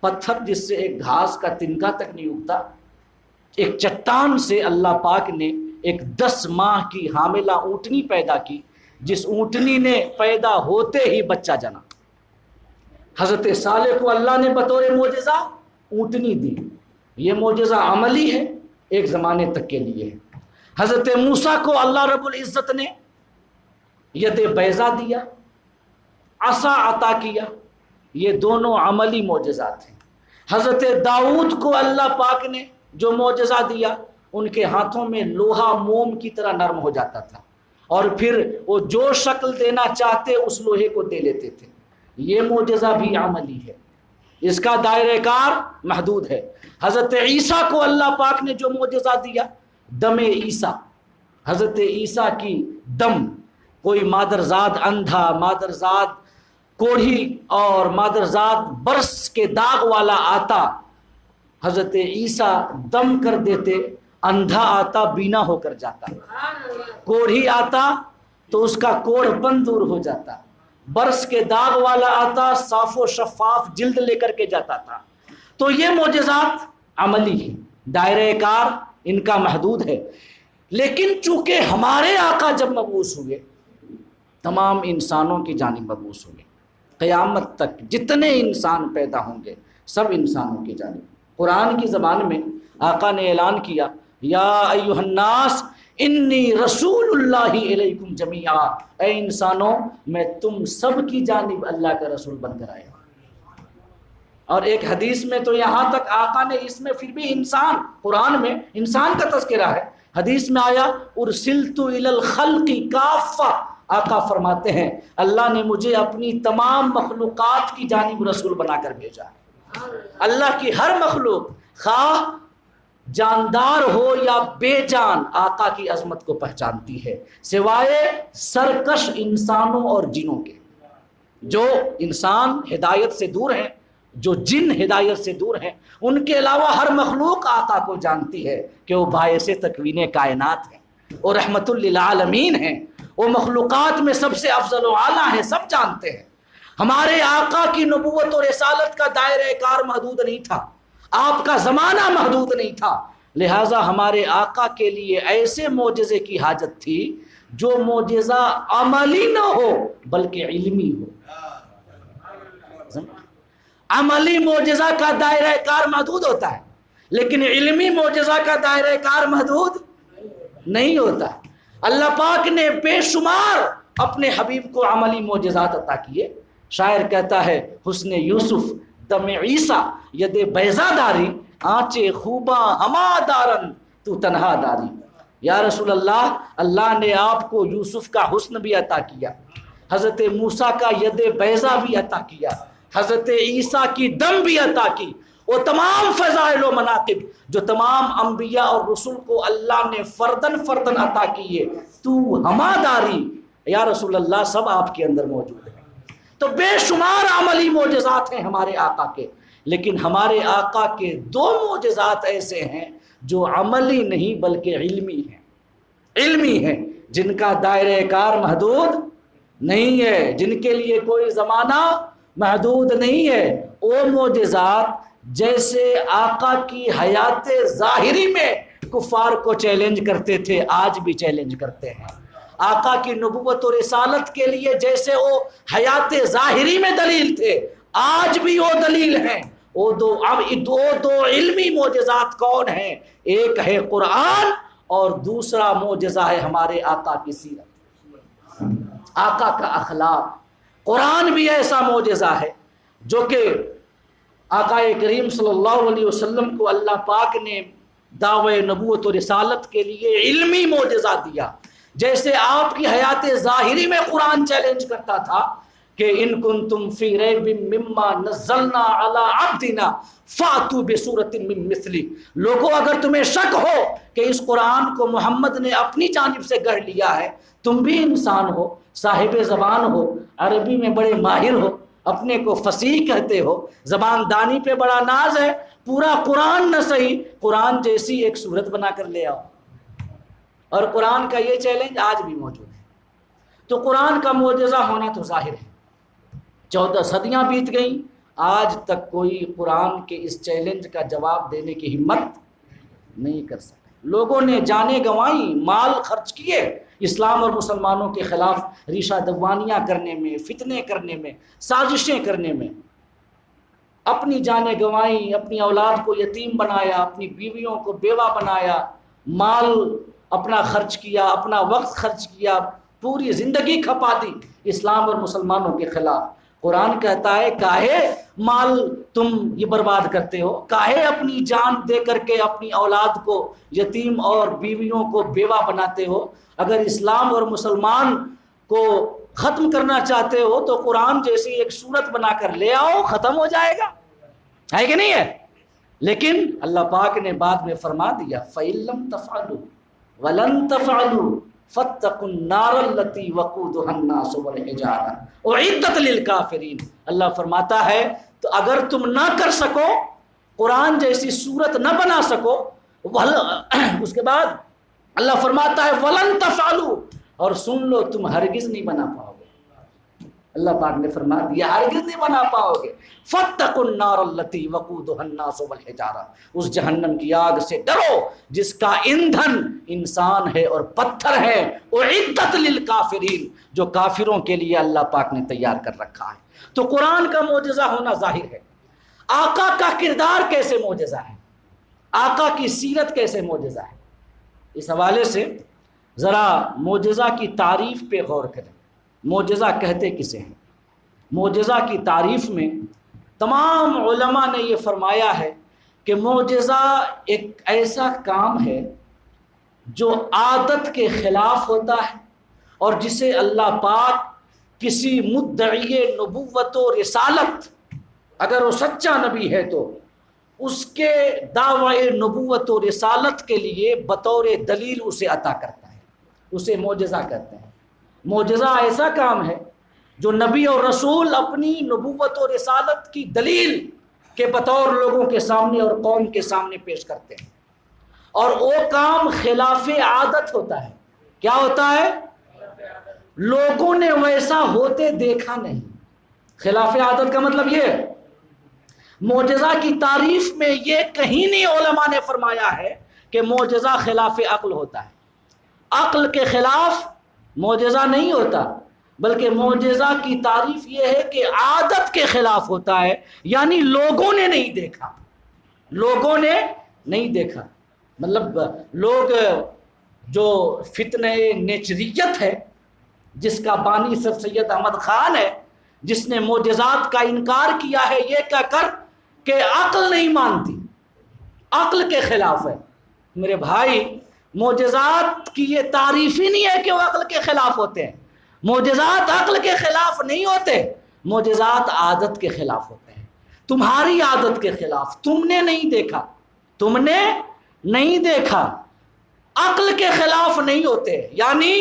پتھر جس سے ایک گھاس کا تنکا تک نہیں اگتا، ایک چٹان سے اللہ پاک نے ایک 10 ماہ کی حاملہ اونٹنی پیدا کی، جس اونٹنی نے پیدا ہوتے ہی بچہ جنا۔ حضرت صالح کو اللہ نے بطور معجزہ اونٹنی دی، یہ معجزہ عملی ہے، ایک زمانے تک کے لیے ہے۔ حضرت موسیٰ کو اللہ رب العزت نے ید بیضا دیا، عصا عطا کیا، یہ دونوں عملی معجزات ہیں۔ حضرت داؤد کو اللہ پاک نے جو معجزہ دیا، ان کے ہاتھوں میں لوہا موم کی طرح نرم ہو جاتا تھا، اور پھر وہ جو شکل دینا چاہتے اس لوہے کو دے لیتے تھے، یہ معجزہ بھی عملی ہے، اس کا دائرہ کار محدود ہے۔ حضرت عیسیٰ کو اللہ پاک نے جو معجزہ دیا، دم عیسیٰ، حضرت عیسیٰ کی دم، کوئی مادرزاد اندھا، مادرزاد کوڑھی اور مادرزاد برس کے داغ والا آتا، حضرت عیسیٰ دم کر دیتے، اندھا آتا بینا ہو کر جاتا، کوڑھی آتا تو اس کا کوڑ پن دور ہو جاتا، برس کے داغ والا آتا صاف و شفاف جلد لے کر کے جاتا تھا۔ تو یہ معجزات عملی ہیں، دائرہ کار ان کا محدود ہے، لیکن چونکہ ہمارے آقا جب مبعوث ہوئے تمام انسانوں کی جانب مبعوث ہوئے، قیامت تک جتنے انسان پیدا ہوں گے سب انسانوں کی جانب۔ قرآن کی زبان میں آقا نے اعلان کیا، یا ایھا الناس انی رسول اللہ علیکم جمیعا، اے انسانوں میں تم سب کی جانب اللہ کا رسول بن کر آیا۔ اور ایک حدیث میں تو یہاں تک آقا نے اس میں پھر بھی انسان، قرآن میں انسان کا تذکرہ ہے، حدیث میں آیا ارسلت الی الخلق کافہ، آقا فرماتے ہیں اللہ نے مجھے اپنی تمام مخلوقات کی جانب رسول بنا کر بھیجا۔ اللہ کی ہر مخلوق خواہ جاندار ہو یا بے جان آقا کی عظمت کو پہچانتی ہے، سوائے سرکش انسانوں اور جنوں کے۔ جو انسان ہدایت سے دور ہیں، جو جن ہدایت سے دور ہیں، ان کے علاوہ ہر مخلوق آقا کو جانتی ہے کہ وہ باعث تکوین کائنات ہیں، وہ رحمت للعالمین ہیں، وہ مخلوقات میں سب سے افضل و اعلیٰ ہیں، سب جانتے ہیں۔ ہمارے آقا کی نبوت اور رسالت کا دائرہ کار محدود نہیں تھا، آپ کا زمانہ محدود نہیں تھا، لہٰذا ہمارے آقا کے لیے ایسے معجزے کی حاجت تھی جو معجزہ عملی نہ ہو بلکہ علمی ہو۔ عملی معجزہ کا دائرہ کار محدود ہوتا ہے، لیکن علمی معجزہ کا دائرہ کار محدود نہیں ہوتا۔ اللہ پاک نے بے شمار اپنے حبیب کو عملی معجزات عطا کیے۔ شاعر کہتا ہے حسن یوسف دم عیسیٰ ید بیضا داری، آنچے خوباں ہما دارن تو تنہا داری۔ یا رسول اللہ، اللہ نے آپ کو یوسف کا حسن بھی عطا کیا، حضرت موسیٰ کا ید بیضا بھی عطا کیا، حضرت عیسیٰ کی دم بھی عطا کی، وہ تمام فضائل و مناقب جو تمام انبیاء اور رسول کو اللہ نے فردن فردن عطا کیے، تو ہما داری یا رسول اللہ سب آپ کے اندر موجود ہے۔ تو بے شمار عملی معجزات ہیں ہمارے آقا کے، لیکن ہمارے آقا کے دو معجزات ایسے ہیں جو عملی نہیں بلکہ علمی ہیں، علمی ہیں، جن کا دائرہ کار محدود نہیں ہے، جن کے لیے کوئی زمانہ محدود نہیں ہے۔ وہ معجزات جیسے آقا کی حیات ظاہری میں کفار کو چیلنج کرتے تھے، آج بھی چیلنج کرتے ہیں۔ آقا کی نبوت و رسالت کے لیے جیسے وہ حیات ظاہری میں دلیل تھے، آج بھی وہ دلیل ہیں۔ وہ دو علمی معجزات کون ہیں؟ ایک ہے قرآن اور دوسرا معجزہ ہے ہمارے آقا کی سیرت، آقا کا اخلاق۔ قرآن بھی ایسا معجزہ ہے جو کہ آقا کریم صلی اللہ علیہ وسلم کو اللہ پاک نے دعوی نبوت و رسالت کے لیے علمی معجزہ دیا۔ جیسے آپ کی حیات ظاہری میں قرآن چیلنج کرتا تھا کہ ان کنتم فی ریب مما نزلنا علی عبدنا فاتوا بسورۃ من مثلی، لوگوں اگر تمہیں شک ہو کہ اس قرآن کو محمد نے اپنی جانب سے گڑھ لیا ہے، تم بھی انسان ہو، صاحب زبان ہو، عربی میں بڑے ماہر ہو، اپنے کو فصیح کہتے ہو، زبان دانی پہ بڑا ناز ہے، پورا قرآن نہ صحیح قرآن جیسی ایک صورت بنا کر لے آؤ۔ اور قرآن کا یہ چیلنج آج بھی موجود ہے۔ تو قرآن کا معجزہ ہونا تو ظاہر ہے، 14 صدیاں بیت گئیں، آج تک کوئی قرآن کے اس چیلنج کا جواب دینے کی ہمت نہیں کر سکا۔ لوگوں نے جانیں گنوائیں، مال خرچ کیے اسلام اور مسلمانوں کے خلاف ریشہ دوانیاں کرنے میں، فتنے کرنے میں، سازشیں کرنے میں، اپنی جانیں گنوائیں، اپنی اولاد کو یتیم بنایا، اپنی بیویوں کو بیوہ بنایا، مال اپنا خرچ کیا، اپنا وقت خرچ کیا، پوری زندگی کھپا دی اسلام اور مسلمانوں کے خلاف۔ قرآن کہتا ہے کاہے مال تم یہ برباد کرتے ہو، کاہے اپنی جان دے کر کے اپنی اولاد کو یتیم اور بیویوں کو بیوہ بناتے ہو؟ اگر اسلام اور مسلمان کو ختم کرنا چاہتے ہو تو قرآن جیسی ایک صورت بنا کر لے آؤ، ختم ہو جائے گا، ہے کہ نہیں ہے؟ لیکن اللہ پاک نے بعد میں فرما دیا فَإِن لَمْ تَفْعَلُوا وَلَن تَفْعَلُوا فَاتَّقُوا النَّارَ الَّتِي وَقُودُهَا النَّاسُ وَالْحِجَارَةُ أُعِدَّتْ لِلْكَافِرِينَ۔ اللہ فرماتا ہے تو اگر تم نہ کر سکو، قرآن جیسی صورت نہ بنا سکو، اس کے بعد اللہ فرماتا ہے وَلَن تَفْعَلُوا، اور سن لو تم ہرگز نہیں بنا پاؤ گے۔ اللہ پاک نے فرما دیا ہرگز نہیں بنا پاؤ گے۔ فَاتَّقُوا النَّارَ الَّتِي وَقُودُهَا النَّاسُ وَالْحِجَارَةُ، اس جہنم کی آگ سے ڈرو جس کا ایندھن انسان ہے اور پتھر ہے، اُعِدَّتْ لِلْكَافِرِينَ، جو کافروں کے لیے اللہ پاک نے تیار کر رکھا ہے۔ تو قرآن کا معجزہ ہونا ظاہر ہے۔ آقا کا کردار کیسے معجزہ ہے، آقا کی سیرت کیسے معجزہ ہے، اس حوالے سے ذرا معجزہ کی تعریف پہ غور کریں۔ معجزہ کہتے کسے ہیں؟ معجزہ کی تعریف میں تمام علماء نے یہ فرمایا ہے کہ معجزہ ایک ایسا کام ہے جو عادت کے خلاف ہوتا ہے، اور جسے اللہ پاک کسی مدعی نبوت و رسالت، اگر وہ سچا نبی ہے تو اس کے دعوی نبوت و رسالت کے لیے بطور دلیل اسے عطا کرتا ہے، اسے معجزہ کہتے ہیں۔ معجزہ ایسا کام ہے جو نبی اور رسول اپنی نبوت و رسالت کی دلیل کے بطور لوگوں کے سامنے اور قوم کے سامنے پیش کرتے ہیں، اور وہ کام خلاف عادت ہوتا ہے۔ کیا ہوتا ہے؟ لوگوں نے ویسا ہوتے دیکھا نہیں۔ خلاف عادت کا مطلب یہ ہے، معجزہ کی تعریف میں یہ کہیں نہیں علماء نے فرمایا ہے کہ معجزہ خلاف عقل ہوتا ہے۔ عقل کے خلاف معجزہ نہیں ہوتا، بلکہ معجزہ کی تعریف یہ ہے کہ عادت کے خلاف ہوتا ہے، یعنی لوگوں نے نہیں دیکھا، لوگوں نے نہیں دیکھا۔ مطلب لوگ جو فتنہ نیچریت ہے جس کا بانی سر سید احمد خان ہے، جس نے معجزات کا انکار کیا ہے یہ کہہ کر کہ عقل نہیں مانتی، عقل کے خلاف ہے۔ میرے بھائی، معجزات کی یہ تعریف ہی نہیں ہے کہ وہ عقل کے خلاف ہوتے ہیں۔ معجزات عقل کے خلاف نہیں ہوتے، معجزات عادت کے خلاف ہوتے ہیں، تمہاری عادت کے خلاف۔ تم نے نہیں دیکھا، تم نے نہیں دیکھا، عقل کے خلاف نہیں ہوتے۔ یعنی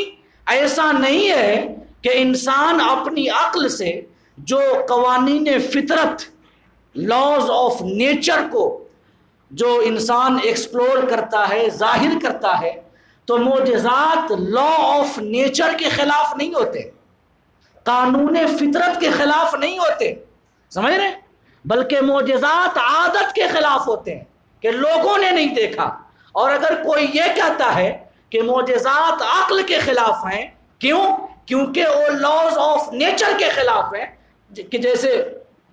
ایسا نہیں ہے کہ انسان اپنی عقل سے جو قوانین فطرت، لاز آف نیچر کو جو انسان ایکسپلور کرتا ہے، ظاہر کرتا ہے، تو معجزات لا آف نیچر کے خلاف نہیں ہوتے، قانون فطرت کے خلاف نہیں ہوتے، سمجھ رہے ہیں؟ بلکہ معجزات عادت کے خلاف ہوتے ہیں کہ لوگوں نے نہیں دیکھا۔ اور اگر کوئی یہ کہتا ہے کہ معجزات عقل کے خلاف ہیں، کیوں؟ کیونکہ وہ لاز آف نیچر کے خلاف ہیں، کہ جیسے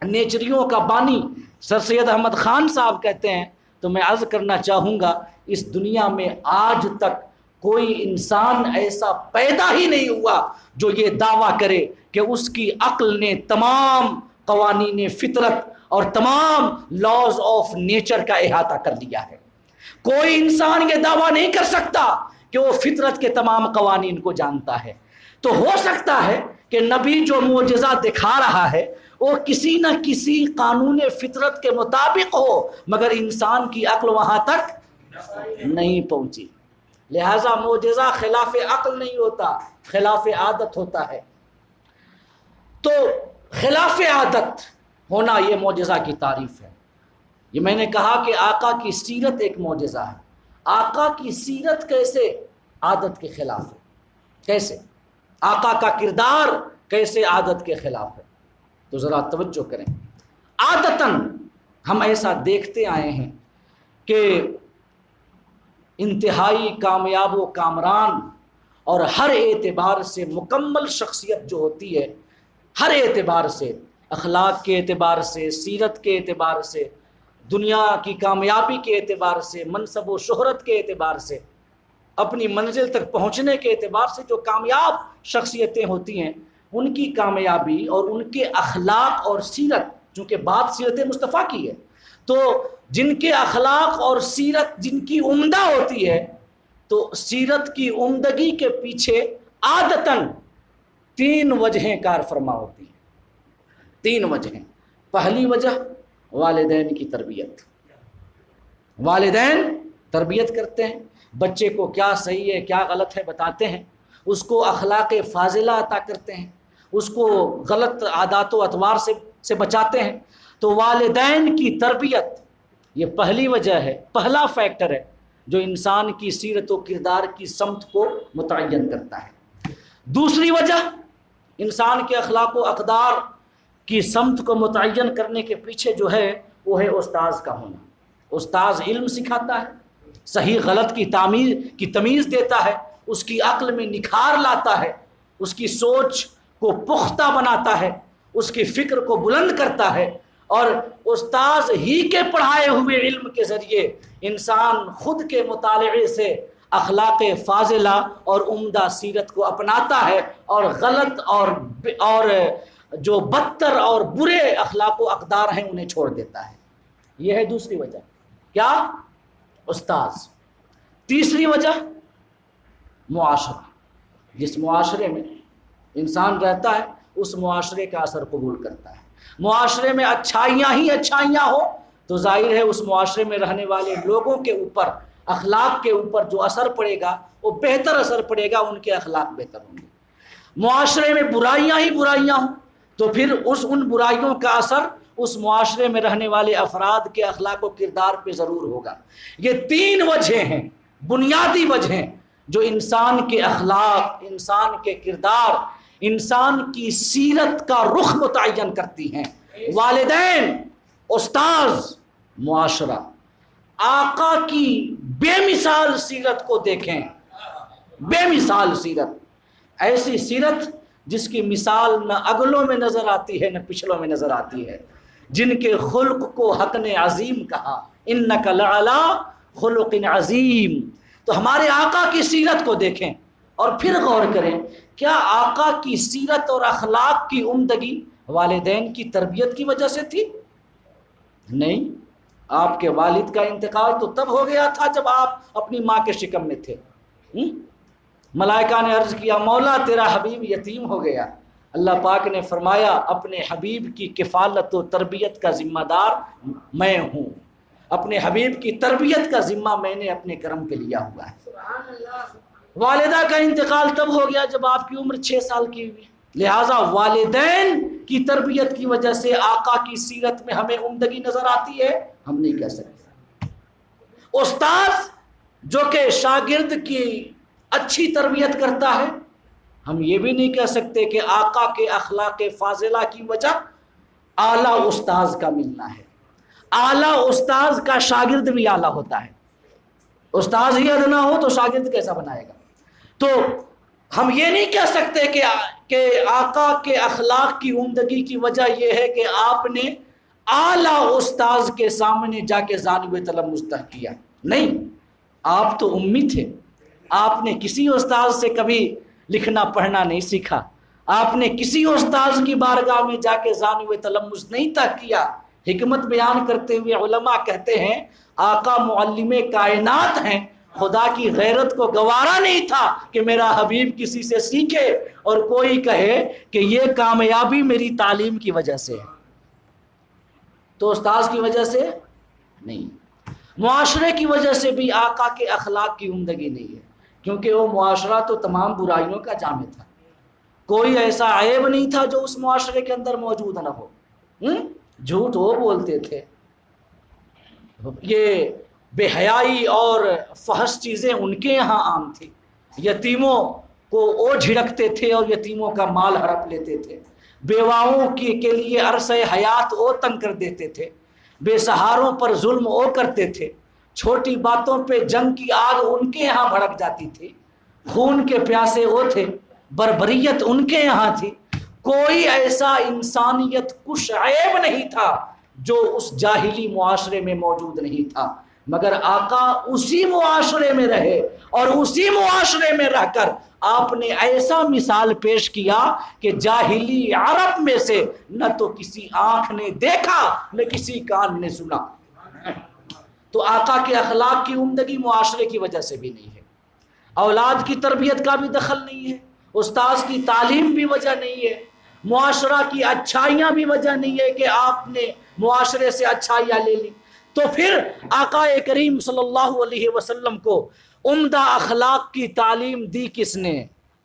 نیچریوں کا بانی سر سید احمد خان صاحب کہتے ہیں، تو میں عرض کرنا چاہوں گا اس دنیا میں آج تک کوئی انسان ایسا پیدا ہی نہیں ہوا جو یہ دعویٰ کرے کہ اس کی عقل نے تمام قوانین فطرت اور تمام لاز آف نیچر کا احاطہ کر لیا ہے۔ کوئی انسان یہ دعویٰ نہیں کر سکتا کہ وہ فطرت کے تمام قوانین کو جانتا ہے۔ تو ہو سکتا ہے کہ نبی جو معجزہ دکھا رہا ہے وہ کسی نہ کسی قانون فطرت کے مطابق ہو، مگر انسان کی عقل وہاں تک نہیں پہنچی۔ لہذا معجزہ خلاف عقل نہیں ہوتا، خلاف عادت ہوتا ہے۔ تو خلاف عادت ہونا یہ معجزہ کی تعریف ہے۔ یہ میں نے کہا کہ آقا کی سیرت ایک معجزہ ہے۔ آقا کی سیرت کیسے عادت کے خلاف ہے؟ کیسے؟ آقا کا کردار کیسے عادت کے خلاف ہے؟ تو ذرا توجہ کریں۔ عادتاً ہم ایسا دیکھتے آئے ہیں کہ انتہائی کامیاب و کامران اور ہر اعتبار سے مکمل شخصیت جو ہوتی ہے، ہر اعتبار سے، اخلاق کے اعتبار سے، سیرت کے اعتبار سے، دنیا کی کامیابی کے اعتبار سے، منصب و شہرت کے اعتبار سے، اپنی منزل تک پہنچنے کے اعتبار سے جو کامیاب شخصیتیں ہوتی ہیں، ان کی کامیابی اور ان کے اخلاق اور سیرت، چونکہ بات سیرت مصطفیٰ کی ہے، تو جن کے اخلاق اور سیرت جن کی عمدہ ہوتی ہے، تو سیرت کی عمدگی کے پیچھے عادتاً 3 وجہیں کار فرما ہوتی ہیں۔ 3 وجہیں۔ پہلی وجہ والدین کی تربیت۔ والدین تربیت کرتے ہیں، بچے کو کیا صحیح ہے کیا غلط ہے بتاتے ہیں، اس کو اخلاق فاضلہ عطا کرتے ہیں، اس کو غلط عادات و اطوار سے بچاتے ہیں۔ تو والدین کی تربیت یہ پہلی وجہ ہے، پہلا فیکٹر ہے جو انسان کی سیرت و کردار کی سمت کو متعین کرتا ہے۔ دوسری وجہ انسان کے اخلاق و اقدار کی سمت کو متعین کرنے کے پیچھے جو ہے وہ ہے استاذ کا ہونا۔ استاذ علم سکھاتا ہے، صحیح غلط کی تمیز دیتا ہے، اس کی عقل میں نکھار لاتا ہے، اس کی سوچ کو پختہ بناتا ہے، اس کی فکر کو بلند کرتا ہے، اور استاذ ہی کے پڑھائے ہوئے علم کے ذریعے انسان خود کے مطالعے سے اخلاق فاضلہ اور عمدہ سیرت کو اپناتا ہے، اور غلط اور جو بدتر اور برے اخلاق و اقدار ہیں انہیں چھوڑ دیتا ہے۔ یہ ہے دوسری وجہ، کیا؟ استاذ۔ تیسری وجہ معاشرہ۔ جس معاشرے میں انسان رہتا ہے اس معاشرے کا اثر قبول کرتا ہے۔ معاشرے میں اچھائیاں ہی اچھائیاں ہو تو ظاہر ہے اس معاشرے میں رہنے والے لوگوں کے اوپر، اخلاق کے اوپر جو اثر پڑے گا وہ بہتر اثر پڑے گا، ان کے اخلاق بہتر ہوں گے۔ معاشرے میں برائیاں ہی برائیاں ہوں تو پھر ان برائیوں کا اثر اس معاشرے میں رہنے والے افراد کے اخلاق و کردار پہ ضرور ہوگا۔ یہ 3 وجہیں ہیں، بنیادی وجہیں جو انسان کے اخلاق، انسان کے کردار، انسان کی سیرت کا رخ متعین کرتی ہیں۔ والدین، استاذ، معاشرہ۔ آقا کی بے مثال سیرت کو دیکھیں، بے مثال سیرت، ایسی سیرت جس کی مثال نہ اگلوں میں نظر آتی ہے نہ پچھلوں میں نظر آتی ہے، جن کے خلق کو حق نے عظیم کہا، انک لعلی خلق عظیم۔ تو ہمارے آقا کی سیرت کو دیکھیں اور پھر غور کریں، کیا آقا کی سیرت اور اخلاق کی عمدگی والدین کی تربیت کی وجہ سے تھی؟ نہیں، آپ کے والد کا انتقال تو تب ہو گیا تھا جب آپ اپنی ماں کے شکم میں تھے۔ ملائکہ نے عرض کیا مولا تیرا حبیب یتیم ہو گیا، اللہ پاک نے فرمایا اپنے حبیب کی کفالت و تربیت کا ذمہ دار میں ہوں، اپنے حبیب کی تربیت کا ذمہ میں نے اپنے کرم پہ لیا ہوا ہے۔ والدہ کا انتقال تب ہو گیا جب آپ کی عمر 6 سال کی ہوئی، لہٰذا والدین کی تربیت کی وجہ سے آقا کی سیرت میں ہمیں عمدگی نظر آتی ہے، ہم نہیں کہہ سکتے۔ استاذ جو کہ شاگرد کی اچھی تربیت کرتا ہے، ہم یہ بھی نہیں کہہ سکتے کہ آقا کے اخلاق فاضلہ کی وجہ اعلیٰ استاذ کا ملنا ہے۔ اعلیٰ استاذ کا شاگرد بھی اعلیٰ ہوتا ہے، استاذ ہی ادنا ہو تو شاگرد کیسا بنائے گا؟ تو ہم یہ نہیں کہہ سکتے کہ آقا کے اخلاق کی عمدگی کی وجہ یہ ہے کہ آپ نے اعلیٰ استاذ کے سامنے جا کے ذانب تلمذ کیا۔ نہیں، آپ تو امی تھے، آپ نے کسی استاذ سے کبھی لکھنا پڑھنا نہیں سیکھا، آپ نے کسی استاذ کی بارگاہ میں جا کے ذانب تلمذ نہیں طے کیا۔ حکمت بیان کرتے ہوئے علماء کہتے ہیں آقا معلم کائنات ہیں، خدا کی غیرت کو گوارا نہیں تھا کہ میرا حبیب کسی سے سیکھے اور کوئی کہے کہ یہ کامیابی میری تعلیم کی وجہ سے ہے، تو استاذ کی وجہ سے نہیں، معاشرے کی وجہ سے بھی آقا کے اخلاق کی عمدگی نہیں ہے، کیونکہ وہ معاشرہ تو تمام برائیوں کا جامع تھا، کوئی ایسا عیب نہیں تھا جو اس معاشرے کے اندر موجود نہ ہو۔ جھوٹ وہ بولتے تھے، یہ بے حیائی اور فحش چیزیں ان کے یہاں عام تھی، یتیموں کو وہ جھڑکتے تھے اور یتیموں کا مال ہڑپ لیتے تھے، بیواؤں کے لیے عرصہ حیات وہ تنگ کر دیتے تھے، بے سہاروں پر ظلم وہ کرتے تھے، چھوٹی باتوں پہ جنگ کی آگ ان کے یہاں بھڑک جاتی تھی، خون کے پیاسے وہ تھے، بربریت ان کے یہاں تھی، کوئی ایسا انسانیت کش عیب نہیں تھا جو اس جاہلی معاشرے میں موجود نہیں تھا، مگر آقا اسی معاشرے میں رہے اور اسی معاشرے میں رہ کر آپ نے ایسا مثال پیش کیا کہ جاہلی عرب میں سے نہ تو کسی آنکھ نے دیکھا نہ کسی کان نے سنا۔ تو آقا کے اخلاق کی عمدگی معاشرے کی وجہ سے بھی نہیں ہے، اولاد کی تربیت کا بھی دخل نہیں ہے، استاذ کی تعلیم بھی وجہ نہیں ہے، معاشرہ کی اچھائیاں بھی وجہ نہیں ہے کہ آپ نے معاشرے سے اچھائیاں لے لی۔ تو پھر آقا کریم صلی اللہ علیہ وسلم کو عمدہ اخلاق کی تعلیم دی کس نے؟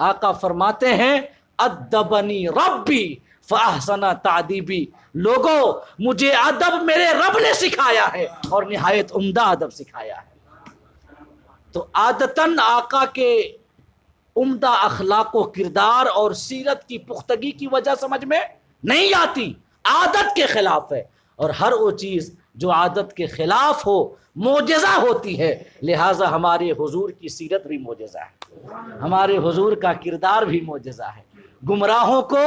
آقا فرماتے ہیں ادبنی ربی فاحسن تعدیبی، لوگوں مجھے ادب میرے رب نے سکھایا ہے اور نہایت عمدہ ادب سکھایا ہے۔ تو عادتاً آقا کے عمدہ اخلاق و کردار اور سیرت کی پختگی کی وجہ سمجھ میں نہیں آتی، عادت کے خلاف ہے، اور ہر وہ چیز جو عادت کے خلاف ہو معجزہ ہوتی ہے، لہٰذا ہمارے حضور کی سیرت بھی معجزہ ہے، ہمارے حضور کا کردار بھی معجزہ ہے۔ گمراہوں کو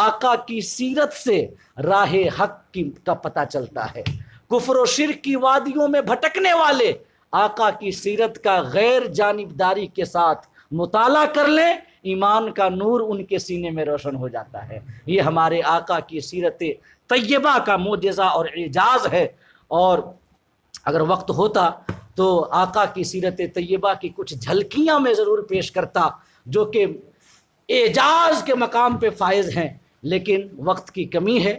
آقا کی سیرت سے راہ حق کا پتہ چلتا ہے، کفر و شرک کی وادیوں میں بھٹکنے والے آقا کی سیرت کا غیر جانبداری کے ساتھ مطالعہ کر لیں، ایمان کا نور ان کے سینے میں روشن ہو جاتا ہے۔ یہ ہمارے آقا کی سیرت طیبہ کا معجزہ اور اعجاز ہے، اور اگر وقت ہوتا تو آقا کی سیرت طیبہ کی کچھ جھلکیاں میں ضرور پیش کرتا جو کہ اعجاز کے مقام پہ فائز ہیں، لیکن وقت کی کمی ہے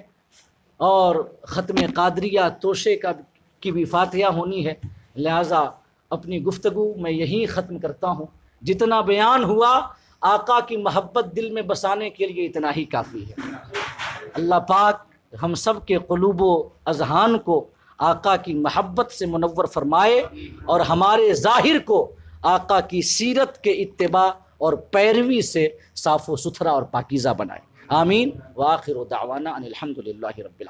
اور ختم قادریہ توشے کی بھی فاتحہ ہونی ہے، لہٰذا اپنی گفتگو میں یہیں ختم کرتا ہوں۔ جتنا بیان ہوا آقا کی محبت دل میں بسانے کے لیے اتنا ہی کافی ہے۔ اللہ پاک ہم سب کے قلوب و اذہان کو آقا کی محبت سے منور فرمائے اور ہمارے ظاہر کو آقا کی سیرت کے اتباع اور پیروی سے صاف و ستھرا اور پاکیزہ بنائے. آمین. وآخر دعوانا ان الحمد للہ رب العالمین.